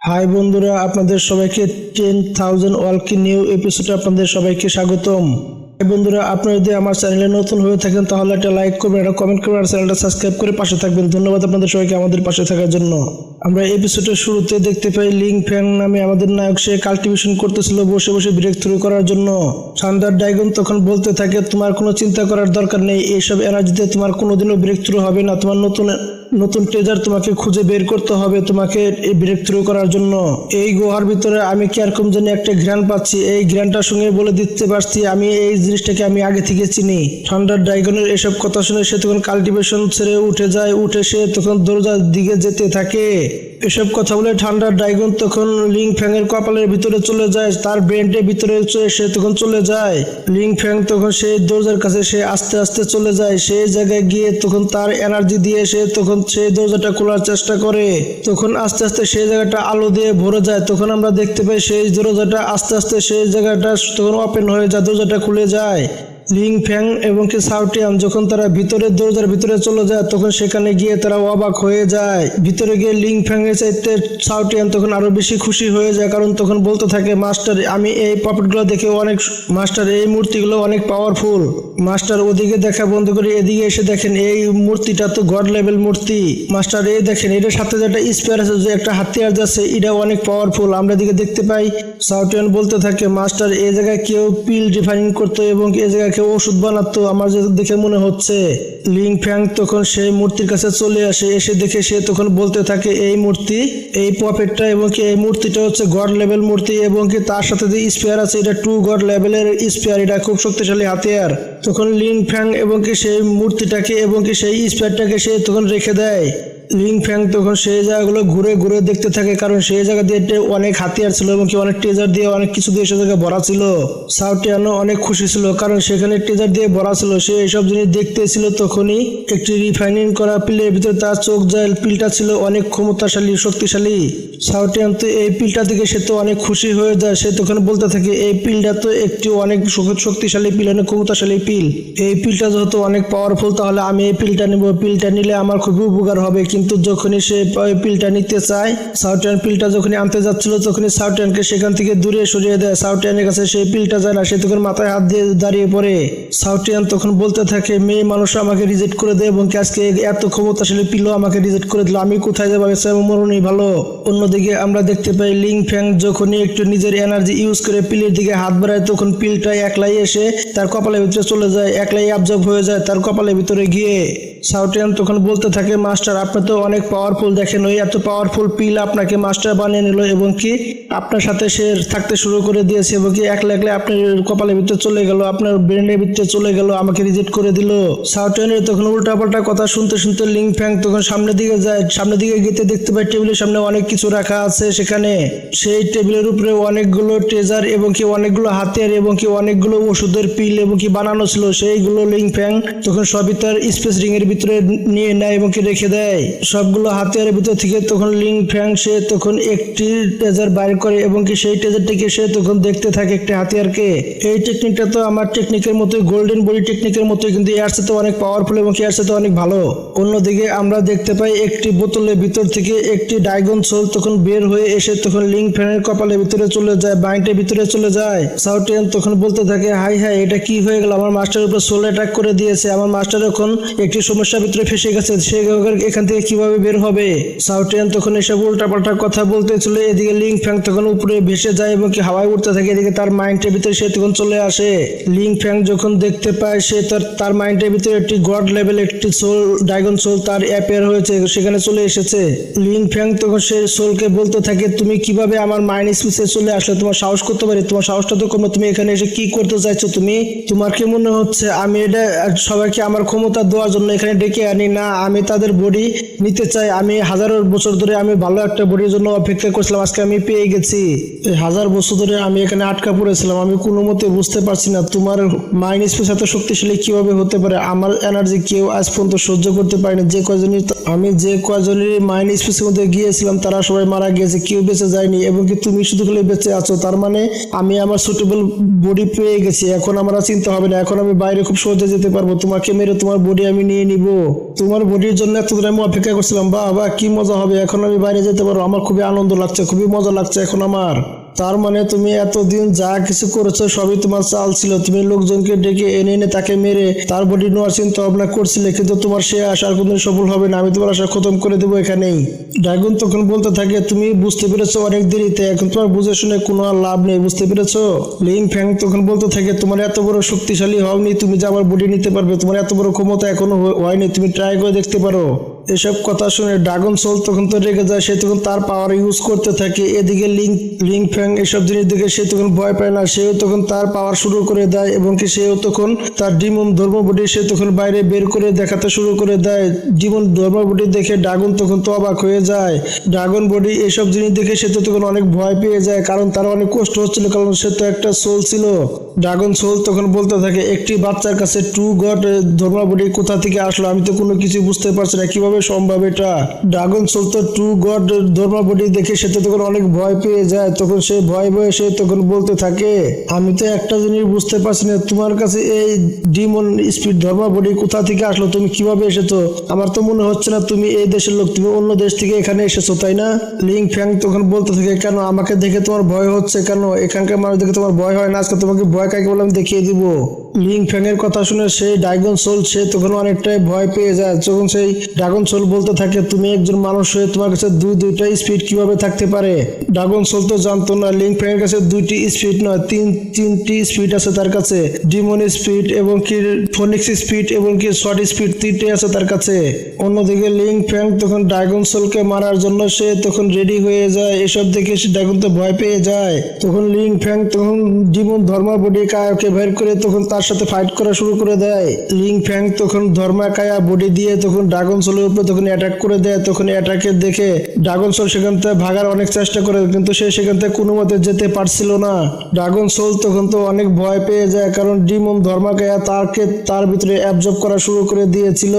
High বন্ধুরা, আপনাদের সবাইকে 10,000 ওয়ালকি নিউ এপিসোডে আপনাদের সবাইকে স্বাগতম। হাই বন্ধুরা, আপনারা যদি আমার চ্যানেলে নতুন হয়ে থাকেন তাহলে একটা লাইক করবেন, একটা কমেন্ট করবেন আর চ্যানেলটা সাবস্ক্রাইব করে পাশে থাকবেন। ধন্যবাদ আপনাদের সবাইকে আমাদের পাশে থাকার জন্য। আমরা এপিসোডের শুরুতে দেখতে পাই লিং ফ্যাং নামে আমাদের নায়ক সে কাল্টিভেশন করতেছিল বসে বসে ব্রেক থ্রু করার জন্য। থান্ডার ড্রাগন তখন বলতে থাকে তোমার কোনো চিন্তা করার দরকার নেই, এইসব এনার্জিতে তোমার কোনোদিনও ব্রেক থ্রু হবে না। তোমার নতুন ট্রেজার তোমাকে খুঁজে বের করতে হবে তোমাকে এই ব্রেক থ্রু করার জন্য। এই গুহার ভিতরে আমি কিরকম জানি একটা ঘ্রাণ পাচ্ছি, এই ঘ্রাণটার সঙ্গে বলে দিতে পারছি আমি এই জিনিসটাকে আমি আগে থেকে চিনি। থান্ডার ড্রাগনের এসব কথা শুনে সে তখন কাল্টিভেশন ছেড়ে উঠে সে তখন দরজার দিকে যেতে থাকে। এসব কথা বলে থান্ডার ড্রাগন তখন লিং ফ্যাং এর কপালের ভিতরে চলে যায়, তার ব্রেনের ভিতরে সে তখন চলে যায়। লিং ফ্যাং তখন সেই দরজার কাছে সে আস্তে আস্তে চলে যায়, সেই জায়গায় গিয়ে তখন তার এনার্জি দিয়ে সে তখন সেই দরজাটা খোলার চেষ্টা করে। তখন আস্তে আস্তে সেই জায়গাটা আলো দিয়ে ভরে যায়। তখন আমরা দেখতে পাই সেই দরজাটা আস্তে আস্তে সেই জায়গাটা তখন ওপেন হয়ে যায়, দরজাটা খুলে যায়। লিং ফ্যাং এবং কি সাউটিয়ান যখন তারা দরজার ভিতরে চলে যায় তখন সেখানে গিয়ে তারা অবাক হয়ে যায়। ভিতরে গিয়ে লিং ফ্যাং এর চাইতে সাউটিয়ান তখন আরো বেশি খুশি হয়ে যায়, কারণ তখন বলতে থাকে মাস্টার আমি এই পপেটগুলো দেখে মাস্টার এই মূর্তিগুলো অনেক পাওয়ারফুল। মাস্টার ওদিকে দেখা বন্ধ করে এদিকে এসে দেখেন এই মূর্তিটা তো গড লেভেল মূর্তি। মাস্টার এই দেখেন এটার সাথে যে একটা স্পেয়ার আছে, যে একটা হাতিয়ার যাচ্ছে, এটা অনেক পাওয়ারফুল। আমরা এদিকে দেখতে পাই সাউটিয়ান বলতে থাকে মাস্টার এই জায়গায় কেউ পিল রিফাইনিং করতো এবং এই জায়গায় ওষুধ বানাতো আমার যে দেখে মনে হচ্ছে। লিং ফ্যাং তখন সেই মূর্তির কাছে চলে আসে, এসে দেখে সে তখন বলতে থাকে এই মূর্তি এই পপেটটা এবং কি এই মূর্তিটা হচ্ছে গড লেভেল মূর্তি এবং কি তার সাথে যে স্পেয়ার আছে এটা 2 গড লেভেলের স্পেয়ার, এটা খুব শক্তিশালী হাতিয়ার। তখন লিং ফ্যাং এবং কি সেই মূর্তিটাকে এবং কি সেই স্পেয়ারটাকে সে তখন রেখে দেয়। লিং ফ্যাং তখন সেই জায়গাগুলো ঘুরে ঘুরে দেখতে থাকে, কারণ সেই জায়গা দিয়ে অনেক হাতিয়ার ছিল এবং কি অনেক ট্রেজার দিয়ে অনেক কিছু দিয়ে সে জায়গা ভরা ছিল। সাউটিয়ানো অনেক খুশি ছিল কারণ সেখানে ট্রেজার দিয়ে ভরা ছিল। সে এইসব জিনিস দেখতেছিল, তখনই একটি রিফাইনিং করা পিলের ভিতরে তার চোখ যায়। পিলটা ছিল অনেক ক্ষমতাশালী শক্তিশালী। সাউটিয়ান তো এই পিলটা থেকে সে তো অনেক খুশি হয়ে যায়। সে তখন বলতে থাকে এই পিলটা তো একটি অনেক শক্তিশালী পিল, অনেক ক্ষমতাশালী পিল। এই পিলটা যেহেতু অনেক পাওয়ারফুল তাহলে আমি এই পিলটা নিব, পিলটা নিলে আমার খুবই উপকার হবে। কিন্তু যখনই সে পিলটা নিতে চায়, সাউটিয়ান পিলটা যখনই আনতে যাচ্ছিল তখনই সাউটিয়ানকে সেখান থেকে দূরে সরিয়ে দেয়। সাউটিয়ানের কাছে সেই পিলটা যায় না, সে তখন মাথায় হাত দিয়ে দাঁড়িয়ে পড়ে। সাউটিয়ান তখন বলতে থাকে মেয়ে মানুষ আমাকে রিজেক্ট করে দেয় এবং আজকে এত ক্ষমতাশালী পিলও আমাকে রিজেক্ট করে দিল, আমি কোথায় যাবো, মরণই ভালো। অন্যদিকে আমরা দেখতে পাই লিং ফ্যাং যখনই একটু নিজের এনার্জি ইউজ করে পিলের দিকে হাত বাড়ায় তখন পিলটা একলাই এসে তার কপালের ভিতরে চলে যায়, একলাই অ্যাবজর্ব হয়ে যায় তার কপালের ভিতরে গিয়ে। সাউটিয়ান তখন বলতে থাকে মাস্টার আপনি তো অনেক পাওয়ারফুল, দেখেন ওই এত পাওয়ারফুল পিল আপনাকে মাস্টার বানিয়ে নিল এবং কি আপনার সাথে সে থাকতে শুরু করে দিয়েছে এবং কি একলা একলা আপনার কপালের ভিতরে চলে গেল, আপনার ব্রেনের ভিতরে চলে গেল, আমাকে রিজেক্ট করে দিল। সাউটিয়ানের তখন উল্টাপাল্টা কথা শুনতে শুনতে লিং ফ্যাং তখন সামনের দিকে যায়। সামনের দিকে গিয়ে দেখতে পাই টেবিলের সামনে অনেক কিছু রাখা আছে। সেখানে সেই টেবিলের উপরে অনেকগুলো ট্রেজার এবং কি অনেকগুলো হাতিয়ার এবং কি অনেকগুলো ওষুধের পিল এবং কি বানানো ছিল। সেইগুলো লিং ফ্যাং তখন সবই তার স্পেস রিং এর ভিতরে নিয়ে নেয় এবং কি রেখে দেয়। সবগুলো হাতিয়ারের ভিতর থেকে তখন লিং ফ্যাং সে তখন একটি ট্রেজার বাইর করে এবং কি সেই ট্রেজারটিকে সে তখন দেখতে থাকে একটি হাতিয়ারকে। এই টেকনিকটা তো আমার টেকনিকের মতো গোল্ডেন বডি টেকনিকের মতো, কিন্তু এর সাথে অনেক পাওয়ারফুল এবং এর সাথে অনেক ভালো। অন্যদিকে আমরা দেখতে পাই একটি বোতলের ভিতর থেকে একটি ড্রাগন সোল তখন বের হয়ে এসে তখন লিং ফ্যাং এর কপালের ভিতরে চলে যায়, বাইন্ডের ভিতরে চলে যায়। সাউটিয়ান তখন বলতে থাকে হাই হাই এটা কি হয়ে গেল, আমার মাস্টারের উপর সোল অ্যাটাক করে দিয়েছে, আমার মাস্টার এখন একটি সমস্যার ভিতরে ফেসে গেছে, সে এখান থেকে কিভাবে বের হবে। সাউটিয়ান তখন এসব উল্টাপাল্টা কথা বলতে চলে, এদিকে লিং ফ্যাং তখন উপরে ভেসে যায় এবং কি হাওয়ায় উঠতে থাকে। এদিকে তার মাইন্ডের ভিতরে সে তখন চলে আসে। লিং ফ্যাং যখন দেখতে পায় সে তার মাইন্ডের ভিতরে একটি গড লেভেল একটি সোল ড্রাগন সোল তার অ্যাপিয়ার হয়েছে, সেখানে চলে এসেছে। লিং ফ্যাং তখন সে সোলকে বলতে থাকে তুমি কিভাবে আমার মাইন্ড স্পেসে চলে আসলে, তোমার সাহস করতে পারি, তোমার সাহসটা তো কমে, তুমি এখানে এসে কি করতে চাইছো, তুমি তোমার কি মনে হচ্ছে আমি এটা সবাইকে আমার ক্ষমতা দেওয়ার জন্য এখানে ডেকে আনি না, আমি তাদের বডি নিতে চাই। আমি হাজার বছর ধরে আমি ভালো একটা বডির জন্য অপেক্ষা করছিলাম, আজকে আমি পেয়ে গেছি। এই 1000 বছর ধরে আমি এখানে আটকা পড়েছিলাম, আমি কোনো মতে বুঝতে পারছি না তোমার মাইন্ড স্পেস এত শক্তিশালী কিভাবে হতে পারে। আমার এনার্জি কেউ আজ পর্যন্ত সহ্য করতে পারেনি। আমি যে কয়জনের মাইন্ড স্পেসের মধ্যে গিয়েছিলাম তারা সবাই মারা গিয়েছে, কেউ বেঁচে যায়নি এবং কি তুমি শুধু খালি বেঁচে আছো, তার মানে আমি আমার সুটেবল বডি পেয়ে গেছি। এখন আমার চিন্তা হবে না, এখন আমি বাইরে খুব সহজে যেতে পারবো, তোমাকে মেরে তোমার বডি আমি নিয়ে নিব। তোমার বডির জন্য এতদিন আমি অপেক্ষা অপেক্ষা করছিলাম, বাহ কি মজা হবে, এখন আমি বাইরে যেতে পারবো, আমার খুবই আনন্দ লাগছে, খুবই মজা লাগছে এখন আমার। তার মানে তুমি এতদিন যা কিছু করেছো সবই তোমার চাল ছিল, তুমি লোকজনকে ডেকে এনে এনে তাকে মেরে তার বডি নেওয়ার চিন্তা ভাবনা করছিলে, কিন্তু তোমার সে আশার কোনো সফল হবে না, আমি তোমার আশা খতম করে দেবো এখানেই। ড্রাগন তখন বলতে থাকে, তুমি বুঝতে পেরেছো অনেক দেরিতে, এখন তোমার বুঝে শুনে কোনো আর লাভ নেই, বুঝতে পেরেছো? লিং ফ্যাং তখন বলতে থাকে, তোমার এত বড় শক্তিশালী হওনি তুমি যে আমার বডি নিতে পারবে, তোমার এত বড় ক্ষমতা এখনো হয়নি, তুমি ট্রাই করে দেখতে পারো। এসব কথা শুনে ড্রাগন সোল তখন তো রেগে যায়, সে তখন তার পাওয়ার ইউজ করতে থাকে। এদিকে লিং ফ্যাং এসব জিনিস দেখে সে তখন ভয় পায় না, সেও তখন তার পাওয়ার শুরু করে দেয় এবং কি সেও তখন তার ডিমন ধর্ম বডি সে তখন বাইরে বের করে দেখাতে শুরু করে দেয়। ডিমন ধর্ম বডি দেখে ড্রাগন তখন তো অবাক হয়ে যায়। ড্রাগন বডি এসব জিনিস দেখে সে তো তখন অনেক ভয় পেয়ে যায়, কারণ তার অনেক কষ্ট হচ্ছিল, কারণ সে তো একটা সোল ছিল। ড্রাগন সোল তখন বলতে থাকে, একটি বাচ্চার কাছে টু গড ধর্মাবলী কোথা থেকে আসলো, আমি তো কোনো কিছু বুঝতে পারছি না, কিভাবে সম্ভব এটা? ড্রাগন সোল তো টু গড ধর্মাবলী দেখে সে তো তখন অনেক ভয় পেয়ে যায়, তখন সে ভয় সে তখন বলতে থাকে, আমি তো একটা জিনিস বুঝতে পারছি না, তোমার কাছে এই ডিমন স্পিড ধর্মাবলী কোথা থেকে আসলো, তুমি কিভাবে এসেছো? আমার তো মনে হচ্ছে না তুমি এই দেশের লোক, তুমি অন্য দেশ থেকে এখানে এসেছো, তাই না? লিং ফ্যাং তখন বলতে থাকে, কেন আমাকে দেখে তোমার ভয় হচ্ছে কেন? এখানকার মানুষ দেখে তোমার ভয় হয় না? আজকে তোমাকে ভয় কাকে বলে আমি দেখিয়ে দিব। লিং ফ্যাং এর কথা শুনে সেই ড্রাগন সোল সে তখন অনেকটাই ভয় পেয়ে যায়। তখন সেই ড্রাগন সোল বলতে থাকে, তুমি একজন মানুষ হয়ে তোমার কাছে দুইটা স্পিড কিভাবে থাকতে পারে? ড্রাগন সোল তো জানতো না লিং ফ্যাং এর কাছে দুইটি স্পিড নয়, তিনটি স্পিড আছে তার কাছে। ডিমন স্পিড এবং কি ফোনিক্স স্পিড এবং কি শর্ট স্পিড, তিনটে আছে তার কাছে। অন্যদিকে লিং ফ্যাং তখন ড্রাগন সোলকে মারার জন্য সে তখন রেডি হয়ে যায়। এসব দেখে সে ড্রাগন তো ভয় পেয়ে যায়। তখন লিং ফ্যাং তখন ডিমন ধর্মাবলী কায়াকে বের করে তখন তার সাথে ফাইট করা শুরু করে দেয়। লিং ফ্যাং তখন ধর্মাকায়া বডি দিয়ে তখন ড্রাগন সোলের উপরে তখন অ্যাটাক করে দেয়। তখন অ্যাটাকে দেখে ড্রাগন সোল সেখান থেকে ভাগার অনেক চেষ্টা করে, কিন্তু সে সেখান থেকে কোনো মতে যেতে পারছিল না। ড্রাগন সোল তখন তো অনেক ভয় পেয়ে যায়, কারণ ডিমন ধর্মাকায়া তার ভিতরে অ্যাবজর্ব করা শুরু করে দিয়েছিল।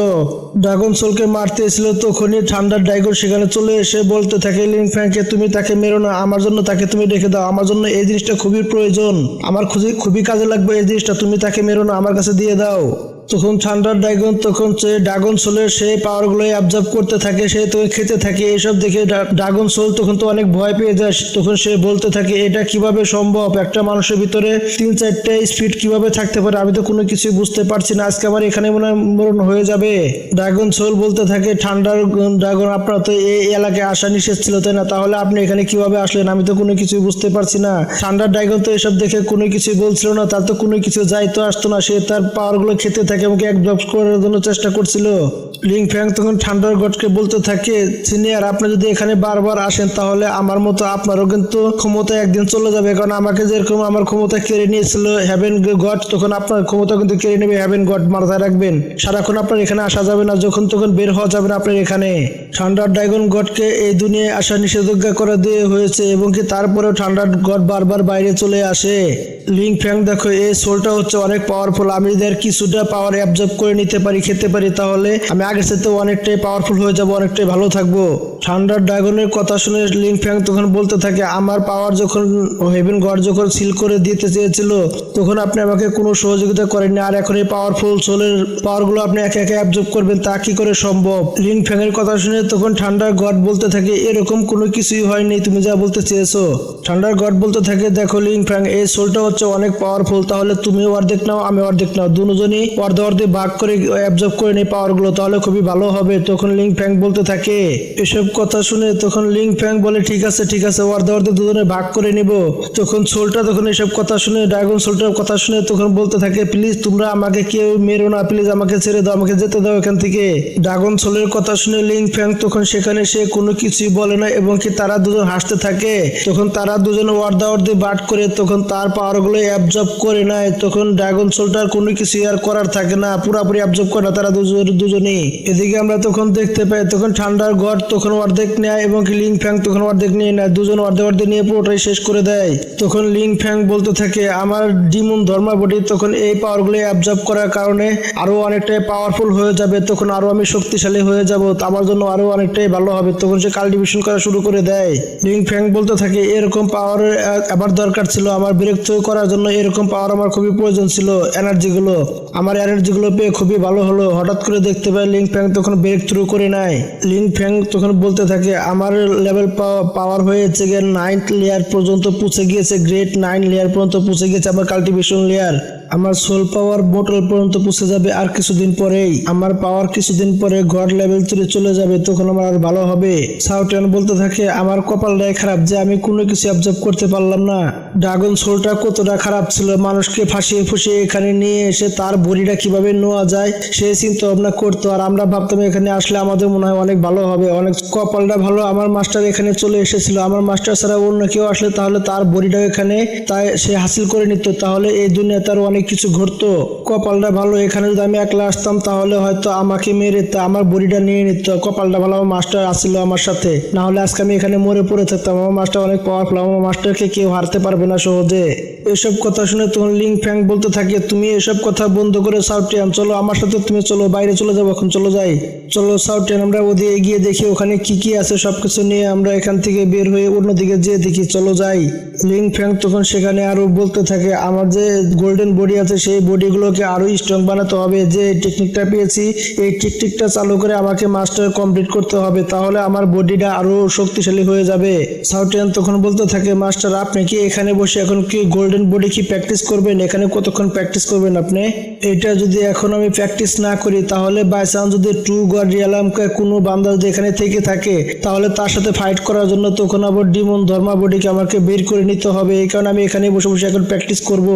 ড্রাগন সোলকে মারতে এসেছিল, তখনই ঠান্ডার ড্রাগন সেখানে চলে এসে বলতে থাকে লিং ফ্যাংকে, তুমি তাকে মেরো না, আমার জন্য তাকে তুমি রেখে দাও, আমার জন্য এই জিনিসটা খুবই প্রয়োজন, আমার খুবই কাজে লাগবে এই জিনিসটা, তুমি তাকে মেরো না, আমার কাছে দিয়ে দাও। তখন ঠান্ডার ড্রাগন তখন সে ড্রাগন সোলের সেই পাওয়ারগুলো অ্যাবজর্ব করতে থাকে, সে তখন খেতে থাকে। এসব দেখে ড্রাগন সোল তখন তো অনেক ভয় পেয়ে যায়। তখন সে বলতে থাকে, এটা কিভাবে সম্ভব? একটা মানুষের ভিতরে 3-4টা স্পিড কিভাবে থাকতে পারে? আমি তো কোনো কিছু বুঝতে পারছি না, আজকে আমার এখানে মনে হয় মরণ হয়ে যাবে। ড্রাগন সোল বলতে থাকে, ঠান্ডার ড্রাগন আপনার তো এই এলাকায় আসা নিষেধ ছিল, তাই না? তাহলে আপনি এখানে কিভাবে আসলেন? আমি তো কোনো কিছু বুঝতে পারছি না। ঠান্ডার ড্রাগন তো এসব দেখে কোনো কিছু বলছিল না, তার তো কোনো কিছু যাইতো আসতো না, সে তার পাওয়ারগুলো খেতে থাকে এবং অ্যাবজর্ব করার জন্য চেষ্টা করছিল। লিং ফ্যাং তখন ঠান্ডার গডকে বলতে থাকে, সিনিয়র আপনি যদি এখানে বারবার আসেন তাহলে আমার মতো আপনারও কিন্তু ক্ষমতা একদিন চলে যাবে, কারণ আমাকে যেরকম আমার ক্ষমতা কেড়ে নিয়েছিল হ্যাভেন গড, তখন আপনার ক্ষমতা কিন্তু কেড়ে নেবে হ্যাভেন গড, মাথায় রাখবেন। সারাক্ষণ আপনার এখানে আসা যাবে না, যখন তখন বের হওয়া যাবে না আপনার এখানে। ঠান্ডার ড্রাগন গডকে এই দুনিয়ায় আসা নিষেধাজ্ঞা করে দিয়ে হয়েছে এবং কি তারপরেও ঠান্ডার গড বারবার বাইরে চলে আসে। লিং ফ্যাং দেখো, এই সোলটা হচ্ছে অনেক পাওয়ারফুল, আমি যদি কিছুটা পাওয়ার অ্যাবজর্ব করে নিতে পারি, খেতে পারি, তাহলে আমি আগের সাথে অনেকটাই পাওয়ারফুল হয়ে যাব, অনেকটাই ভালো থাকবো। ঠান্ডার ড্রাগনের কথা শুনে লিং ফ্যাং তখন বলতে থাকে, আমার পাওয়ার যখন হেভেন গড যখন সিল করে দিতে চেয়েছিল তখন আপনি আমাকে কোনো সহযোগিতা করেননি, আর এখন এই পাওয়ারফুল সোলের পাওয়ারগুলো আপনি একে একে অ্যাবজর্ব করবেন, তা কি করে সম্ভব? লিং ফ্যাং এর কথা শুনে তখন ঠান্ডার গড বলতে থাকে, এরকম কোনো কিছুই হয়নি, তুমি যা বলতে চেয়েছো। ঠান্ডার গড বলতে থাকে, দেখো লিং ফ্যাং, এই সোলটা হচ্ছে অনেক পাওয়ারফুল, তাহলে তুমিও অর্ধেক নাও আমি অর্ধেক নাও, দুজনই অর্ধে ভাগ করে অ্যাবজর্ব করে নেই পাওয়ারগুলো, তাহলে খুবই ভালো হবে। তখন লিং ফ্যাং বলতে থাকে, এসব কথা শুনে তখন লিং ফ্যাং বলে, ঠিক আছে অর্ধে দুজনে ভাগ করে নিব। তখন সোলটা তখন এসব কথা শুনে ড্রাগন সোলটার কথা শুনে তখন বলতে থাকে, প্লিজ তোমরা আমাকে কেউ মেরো না, প্লিজ আমাকে ছেড়ে দাও, আমাকে যেতে দাও এখান থেকে। ড্রাগন সোলের কথা শুনে লিং ফ্যাং তখন সেখানে সে কোনো কিছুই বলে না এবং কি তারা দুজন হাসতে থাকে। তখন তারা দুজনে অর্ধে ভাগ করে তখন তার পাওয়ারগুলো অ্যাবজর্ব করে নেয়। তখন ড্রাগন সোলটার কোনো কিছু আর করার থাকে না, পুরোপুরি অ্যাবজর্ব করে না তারা দুজনেই। এদিকে আমরা তখন দেখতে পাই তখন ঠান্ডার গড তখন অর্ধেক নেয় এবং লিং ফ্যাং তখন অর্ধেক নিয়ে নেয়, দুজন অর্ধে নিয়ে পুরোটাই শেষ করে দেয়। তখন লিং ফ্যাং বলতে থাকে, আমার ডিমন ধর্মাবলী তখন এই পাওয়ারগুলো অ্যাবজর্ব করার কারণে আরো অনেকটাই পাওয়ারফুল হয়ে যাবে, তখন আরো আমি শক্তিশালী হয়ে যাব, আমার জন্য আরো অনেকটাই ভালো হবে। তখন সে কাল্টিভেশন করা শুরু করে দেয়। লিং ফ্যাং বলতে থাকে, এরকম পাওয়ারের আমার দরকার ছিল, আমার বিরক্ত করার জন্য এরকম পাওয়ার আমার খুবই প্রয়োজন ছিল, এনার্জিগুলো আমার এর এনার্জিগুলো পেয়ে খুবই ভালো হলো। হঠাৎ করে দেখতে পাই লিং ফ্যাং তখন ব্রেক থ্রু করে নেয়। লিং ফ্যাং তখন বলতে থাকে আমার লেভেল পাওয়ার হয়েছে গিয়ে 9th লেয়ার পর্যন্ত পৌঁছে গিয়েছে, গ্রেড 9 লেয়ার পর্যন্ত পৌঁছে গিয়েছে আমার কাল্টিভেশন লেয়ার। আমার সোল পাওয়ার বোটল পর্যন্ত পৌঁছে যাবে আর কিছুদিন পরেই। আমার পাওয়ার কিছুদিন পরে গড লেভেল 3 চলে যাবে, তখন আমার আর ভালো হবে। সাউটিয়ান বলতে থাকে আমার কপালটাই খারাপ যে আমি কোনো কিছু অবজার্ভ করতে পারলাম না। ড্রাগন সোলটা কতটা খারাপ ছিল, মানুষকে ফাঁসিয়ে ফুসিয়ে এখানে নিয়ে এসে তার বড়িটা কিভাবে নেওয়া যায় সে চিন্তা ভাবনা করতো, আর আমরা ভাবতাম এখানে আসলে আমাদের মনে হয় অনেক ভালো হবে, অনেক কপালটা ভালো আমার মাস্টার এখানে চলে এসেছিল। আমার মাস্টার ছাড়া অন্য কেউ আসলে তাহলে তার বড়িটাও এখানে তাই সে হাসিল করে নিত, তাহলে এই দুনিয়াতে তার অনেক কিছু ঘটতো। কপালটা ভালো, এখানে যদি আমি একলা আসতাম তাহলে হয়তো আমাকে মেরে আমার বড়িটা নিয়ে নিত। কপালটা ভালো আমার মাস্টার আসছিল আমার সাথে, না হলে আজকে আমি এখানে মরে পড়ে থাকতাম। আমার মাস্টার অনেক পাওয়ারফুল, আমার মাস্টারকে কেউ হারতে পারবে না সহজে। এসব কথা শুনে তখন লিং ফ্যাং বলতে থাকে তুমি এসব কথা বন্ধ করে সাউটিয়ান চলো আমার সাথে, তুমি চলো বাইরে চলে যাবো, এখন চলো যাই। চলো সাউটিয়ান আমরা ওদিকে এগিয়ে দেখি ওখানে কি কি আছে, সবকিছু নিয়ে আমরা এখান থেকে বের হয়ে অন্যদিকে যেয়ে দেখি, চলো যাই। লিং ফ্যাং তখন সেখানে আরো বলতে থাকে আমার যে গোল্ডেন বডি আছে সেই বডিগুলোকে আরো স্ট্রং বানাতে হবে, যে টেকনিকটা পেয়েছি এই টেকনিকটা চালু করে আমাকে মাস্টার কমপ্লিট করতে হবে, তাহলে আমার বডিটা আরো শক্তিশালী হয়ে যাবে। সাউটিয়ান তখন বলতে থাকে মাস্টার আপনি কি এখানে বসে এখন কি গোল্ডেন বডি কি প্র্যাকটিস করবেন, এখানে কতক্ষণ প্র্যাকটিস করবেন আপনি? এটা যদি এখন আমি প্র্যাকটিস না করি তাহলে বাই চান্স যদি ট্রু গড রিয়ালামকে কোনো বান্দা যদি এখানে থেকে থাকে তাহলে তার সাথে ফাইট করার জন্য তখন আবার ডিমন ধর্মা বডিকে আমাকে বের করে নিতে হবে, এই কারণে আমি এখানে বসে বসে এখন প্র্যাকটিস করব।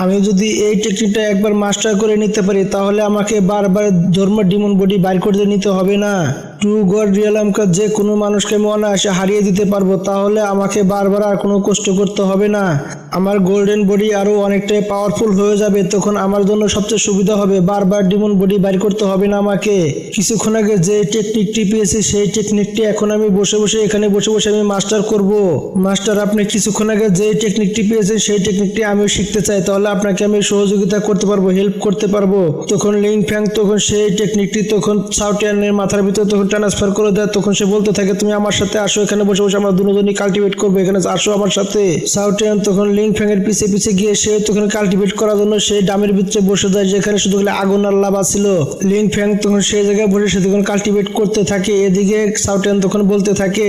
আমি যদি এই টেকনিকটা একবার মাস্টার করে নিতে পারি তাহলে আমাকে বারবার ধর্ম ডিমন বডি বাইর করে নিতে হবে না। ট্রু গড রিয়ালামকে যে কোনো মানুষকে আমি অনায়াসে হারিয়ে দিতে পারবো, তাহলে আমাকে বারবার আর কোনো কষ্ট করতে হবে না। আমার গোল্ডেন বডি আরো অনেকটাই পাওয়ারফুল হয়ে যাবে, তখন আমার জন্য সবচেয়ে সুবিধা হবে, বারবার ডিমন বডি বাইর করতে হবে না আমাকে। কিছুক্ষণ আগে যে টেকনিকটি পেয়েছি সেই টেকনিকটি এখন আমি বসে বসে এখানে বসে বসে আমি মাস্টার করব। মাস্টার আপনি কিছুক্ষণ আগে যে টেকনিকটি পেয়েছেন সেই টেকনিকটি আমি শিখতে চাই, তাহলে আপনাকে আমি সহযোগিতা করতে পারবো, হেল্প করতে পারবো। তখন লিং ফ্যাং তখন সেই টেকনিকটি তখন সাউটিয়ানের মাথার ভিতরে তখন ট্রান্সফার করে দেয়। তখন সে বলতে থাকে তুমি আমার সাথে আসো, এখানে বসে বসে আমরা দুজনই কাল্টিভেট করবো, এখানে আসো আমার সাথে। সাউটিয়ান তখন লিং ফ্যাং এর পিছে পিছে গিয়ে সে তখন কাল্টিভেট করার জন্য সেই ডামের ভিতরে বসে যায় যেখানে শুধু আগুন আর লাভা ছিল। লিং ফ্যাং তখন সেই জায়গায় বসে সে তখন কাল্টিভেট করতে থাকে। এদিকে সাউটিয়ান তখন বলতে থাকে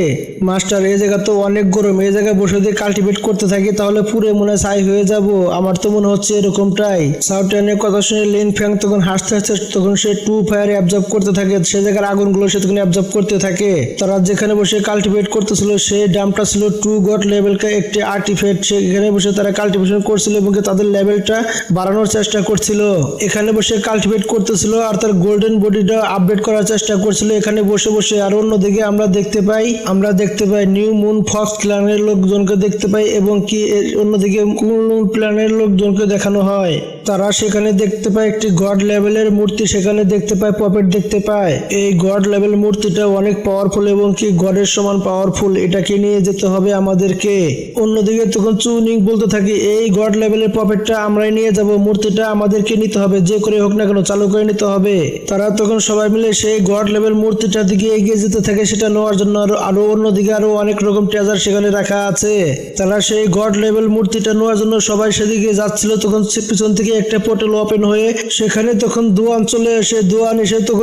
মাস্টার এই জায়গা তো অনেক গরম, এই জায়গায় বসে দিয়ে কাল্টিভেট করতে থাকি তাহলে পুরো মনে ছাই হয়ে যাব, আমার তো মনে হচ্ছে এরকমটাই। সাউটিয়ানের কথা শুনে লিং ফ্যাং তখন হাসতে হাসতে তখন সে টু ফায়ারে অ্যাবজর্ব করতে থাকে, সে জায়গার আগুনগুলো সে তখন অ্যাবজর্ব করতে থাকে। তারা যেখানে বসে কাল্টিভেট করতেছিল সেই ডামটা ছিল টু গড লেভেলকে একটি আর্টিফ্যাক্ট, সেখানে বসে তারা কাল্টিভেশন করছিল এবং তাদের লেভেলটা বাড়ানোর চেষ্টা করছিল। এখানে বসে কাল্টিভেট করতেছিল আর তার গোল্ডেন বডিটা আপডেট করার চেষ্টা করছিল এখানে বসে বসে। আর অন্যদিকে আমরা দেখতে পাই নিউ মুন ফক্স ক্ল্যানের লোকজনকে দেখতে পাই এবং কি অন্যদিকে কুলুন প্ল্যানের লোকজনকে দেখানো হয়। তারা সেখানে দেখতে পায় একটি গড লেভেলের মূর্তি, সেখানে দেখতে পায় পপেট দেখতে পায়। এই গড লেভেল মূর্তিটা অনেক পাওয়ারফুল এবং কি গডের সমান পাওয়ারফুল, এটাকে নিয়ে যেতে হবে আমাদেরকে। অন্যদিকে তখন চুনিং বলতে থাকে এই গড লেভেলের পপেটটা আমরাই নিয়ে যাব, মূর্তিটা আমাদেরকে নিতে হবে, যে করে হোক না কেন চালু করে নিতে হবে। তারা তখন সবাই মিলে সেই গড লেভেল মূর্তিটার দিকে এগিয়ে যেতে থাকে সেটা নেওয়ার জন্য। আরো অন্যদিকে আরো অনেক রকম ট্রেজার সেখানে রাখা আছে। তারা সেই গড লেভেল মূর্তিটা নেওয়ার জন্য সবাই সেদিকে যাচ্ছিল, তখন পিছন থেকে একটা পোর্টাল ওপেন হয়ে সেখানে তখন দোয়ান চলে এসে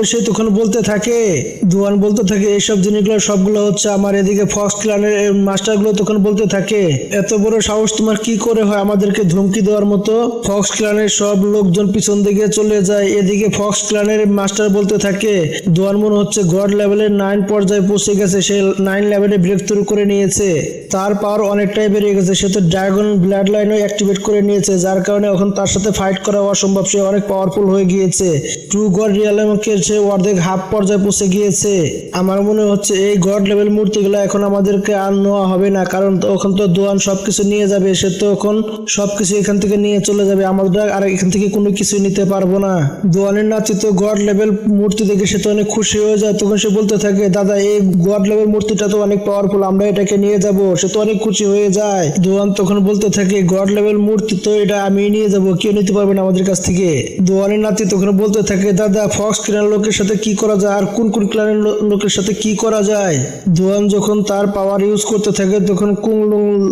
সে তখন বলতে থাকে এইসব জিনিসগুলো সবগুলো হচ্ছে আমার। এদিকে ফক্স ক্ল্যানের মাস্টারগুলো তখন বলতে থাকে এত বড় সাহস তোমার কি করে হয় আমাদেরকে ধমকি দেওয়ার মতো। ফক্স ক্ল্যানের সব লোকজন পিছন দিকে চলে যায়। এদিকে ফক্স ক্ল্যানের মাস্টার বলতে থাকে দোয়ান মনে হচ্ছে গড লেভেলের 9 পর্যায়ে পৌঁছে গেছে, সে 9 লেভেলে ব্রেক থ্রু করে নিয়েছে, তার পাওয়ার অনেকটাই বেড়ে গেছে, সে তো ড্রাগন ব্লাড লাইনও অ্যাক্টিভেট করে নিয়েছে, যার কারণে এখন তার সাথে ফাইট করা অসম্ভব, সে অনেক পাওয়ারফুল হয়ে গিয়েছে। ট্রু গড রিয়ালামকে সে অর্ধেক হাফ পর্যায়ে পৌঁছে গিয়েছে। আমার মনে হচ্ছে এই গড লেভেল মূর্তিগুলো এখন আমাদেরকে আর নেওয়া হবে না, কারণ ওখান তো দোয়ান সবকিছু নিয়ে যাবে, সে তো এখন সবকিছু এখান থেকে নিয়ে চলে যাবে, আমরা আর এখান থেকে কোনো কিছু নিতে পারবো না। দোয়ানের নাচিত গড লেভেল মূর্তি দেখে সে তো অনেক খুশি হয়ে যায়। তখন সে বলতে থাকে দাদা এই গড লেভেল মূর্তিটা তো অনেক পাওয়ারফুল, আমরা এটাকে নিয়ে যাব, সে তো অনেক খুশি হয়ে যায়। দোয়ান তখন বলতে থাকে গড লেভেল মূর্তি তো এটা আমি নিয়ে যাবো, কেউ নিতে নিতে পারবেন আমাদের কাছ থেকে। দোয়ানের নাতি তখন বলতে থাকে, দাদা ফক্স ক্লানের লোকের সাথে কি করা যায় আর কোন কোন ক্লানের লোকের সাথে কি করা যায়। দোয়ান যখন তার পাওয়ার ইউজ করতে থাকে তখন কোন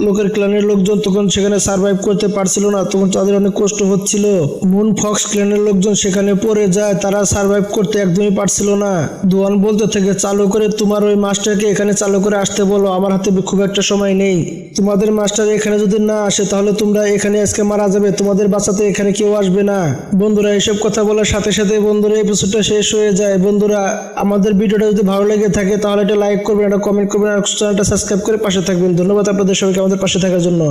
লোকের ক্লানের লোকজন তখন সেখানে সার্ভাইভ করতে পারছিল না, তখন তাদের অনেক কষ্ট হচ্ছিল। মুন ফক্স ক্লানের লোকজন সেখানে পড়ে যায়, তারা সার্ভাইভ করতে একদমই পারছিল না। দোয়ান বলতে থাকে, চালু করে তোমার ওই মাস্টারকে এখানে চালু করে আসতে বলো, আমার হাতে খুব একটা সময় নেই। তোমাদের মাস্টার এখানে যদি না আসে তাহলে তোমরা এখানে আজকে মারা যাবে, তোমাদের বাঁচাতে এখানে কেউ আসবে না। বন্ধুরা এসব কথা বলার সাথে সাথে বন্ধুরা এপিসোডটা শেষ হয়ে যায়। বন্ধুরা আমাদের ভিডিওটা যদি ভালো লেগে থাকে তাহলে এটা লাইক করবেন, এটা কমেন্ট করবেন আর চ্যানেলটা সাবস্ক্রাইব করে পাশে থাকবেন। ধন্যবাদ আপনাদের সবাইকে আমাদের পাশে থাকার জন্য।